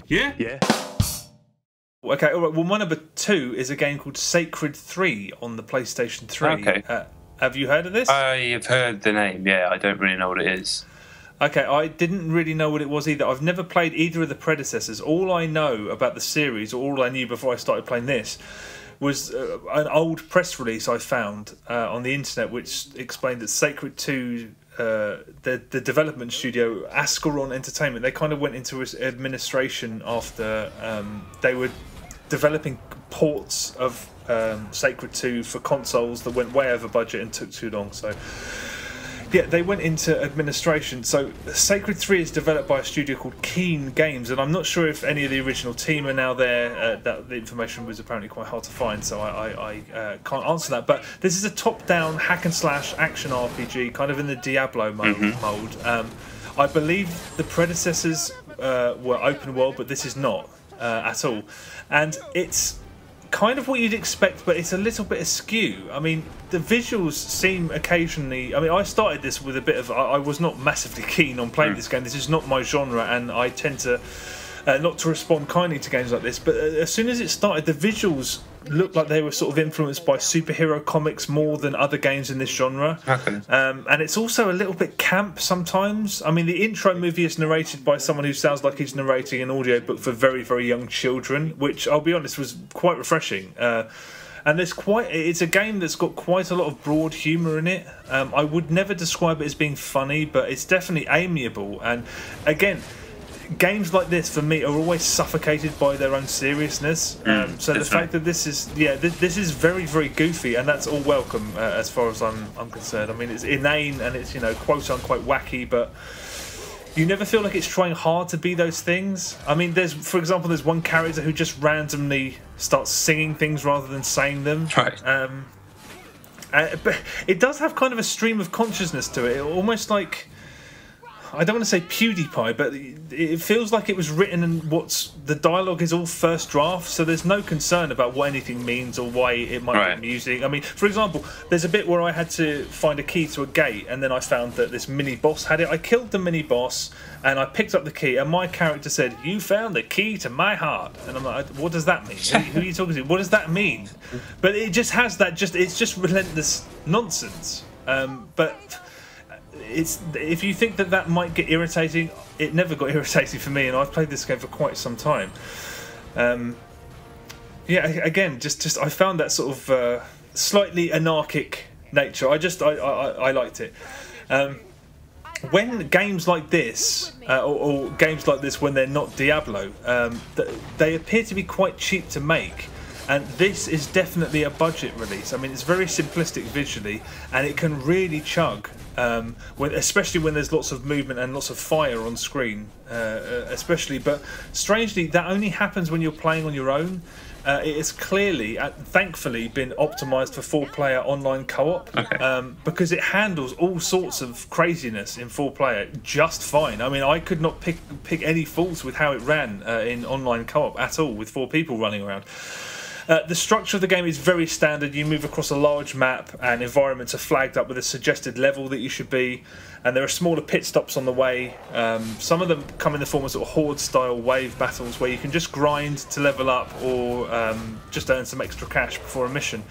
Yeah. Yeah. Okay, all right. Well, my number 2 is a game called Sacred 3 on the PlayStation 3. Okay. Have you heard of this? I have heard the name, yeah. I don't really know what it is. Okay, I didn't really know what it was either. I've never played either of the predecessors. All I know about the series, or all I knew before I started playing this, was an old press release I found on the internet which explained that Sacred 2, the development studio, Ascaron Entertainment, they kind of went into administration after they were developing ports of Sacred 2 for consoles that went way over budget and took too long. So yeah, they went into administration. So Sacred 3 is developed by a studio called Keen Games, and I'm not sure if any of the original team are now there. That the information was apparently quite hard to find, so I can't answer that. But this is a top-down hack and slash action RPG, kind of in the Diablo mode. I believe the predecessors were open world, but this is not at all, and it's kind of what you'd expect, but it's a little bit askew. I mean, the visuals seem occasionally... I mean, I started this with a bit of... I was not massively keen on playing this game. This is not my genre, and I tend to not to respond kindly to games like this, but as soon as it started, the visuals looked like they were sort of influenced by superhero comics more than other games in this genre. Okay. And it's also a little bit camp sometimes. I mean, the intro movie is narrated by someone who sounds like he's narrating an audiobook for very, very young children, which, I'll be honest, was quite refreshing. And it's a game that's got quite a lot of broad humour in it. I would never describe it as being funny, but it's definitely amiable. And again, games like this for me are always suffocated by their own seriousness. So the fact that this is this is very, very goofy, and that's all welcome as far as I'm concerned. I mean, it's inane and it's, quote unquote wacky, but you never feel like it's trying hard to be those things. I mean, for example, there's one character who just randomly starts singing things rather than saying them. Right. But it does have kind of a stream of consciousness to it. Almost like, I don't want to say PewDiePie, but it feels like it was written and the dialogue is all first draft, so there's no concern about what anything means or why it might be amusing. I mean, for example, there's a bit where I had to find a key to a gate, and then I found that this mini-boss had it. I killed the mini-boss, and I picked up the key, and my character said, "You found the key to my heart." And I'm like, what does that mean? Who are you talking to? What does that mean? But it just has that, it's just relentless nonsense. But if you think that might get irritating, it never got irritating for me, and I've played this game for quite some time. Yeah, again, just I found that sort of slightly anarchic nature. I liked it. When games like this, or games like this when they're not Diablo, they appear to be quite cheap to make. And this is definitely a budget release. I mean, it's very simplistic visually, and it can really chug, especially when there's lots of movement and lots of fire on screen, especially. But strangely, that only happens when you're playing on your own. It has clearly, thankfully, been optimised for 4-player online co-op, because it handles all sorts of craziness in 4-player just fine. I mean, I could not pick any faults with how it ran in online co-op at all, with 4 people running around. The structure of the game is very standard. You move across a large map, and environments are flagged up with a suggested level that you should be, and there are smaller pit stops on the way. Some of them come in the form of sort of horde-style wave battles where you can just grind to level up, or just earn some extra cash before a mission.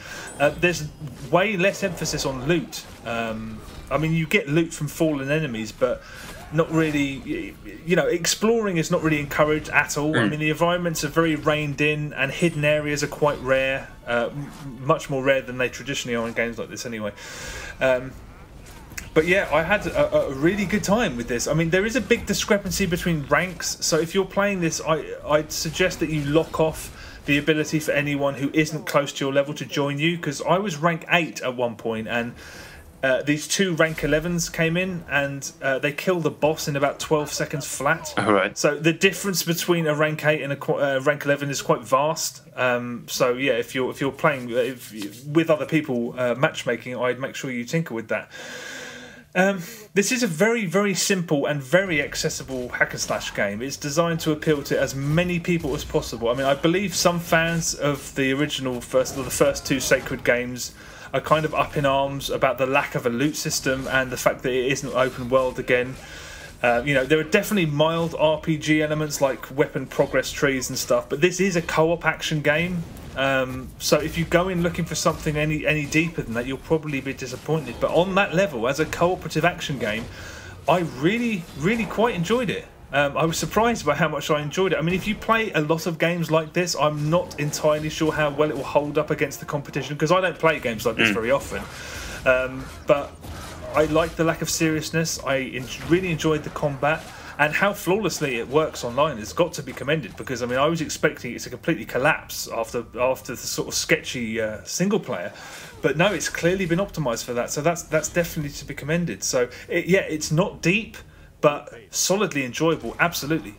There's way less emphasis on loot. I mean, you get loot from fallen enemies, but not really, exploring is not really encouraged at all. I mean, the environments are very reined in, and hidden areas are quite rare, much more rare than they traditionally are in games like this anyway. But yeah, I had a really good time with this. I mean, there is a big discrepancy between ranks, so if you're playing this, I'd suggest that you lock off the ability for anyone who isn't close to your level to join you, because I was rank 8 at one point, and these 2 rank 11s came in, and they killed the boss in about 12 seconds flat. Right. So the difference between a rank 8 and a rank 11 is quite vast. So yeah, if you're playing with other people, matchmaking, I'd make sure you tinker with that. This is a very, very simple and very accessible hack and slash game. It's designed to appeal to as many people as possible. I mean, I believe some fans of the first 2 Sacred games are kind of up in arms about the lack of a loot system and the fact that it isn't open world again. You know, there are definitely mild RPG elements like weapon progress trees and stuff, but this is a co-op action game. So if you go in looking for something any deeper than that, you'll probably be disappointed. But on that level, as a cooperative action game, I really quite enjoyed it. I was surprised by how much I enjoyed it. I mean, if you play a lot of games like this, I'm not entirely sure how well it will hold up against the competition, because I don't play games like this very often. But I like the lack of seriousness. I really enjoyed the combat, and how flawlessly it works online has got to be commended, because I mean, I was expecting it to completely collapse after the sort of sketchy single player, but no, it's clearly been optimized for that, so that's definitely to be commended. So yeah, it's not deep, but solidly enjoyable, absolutely.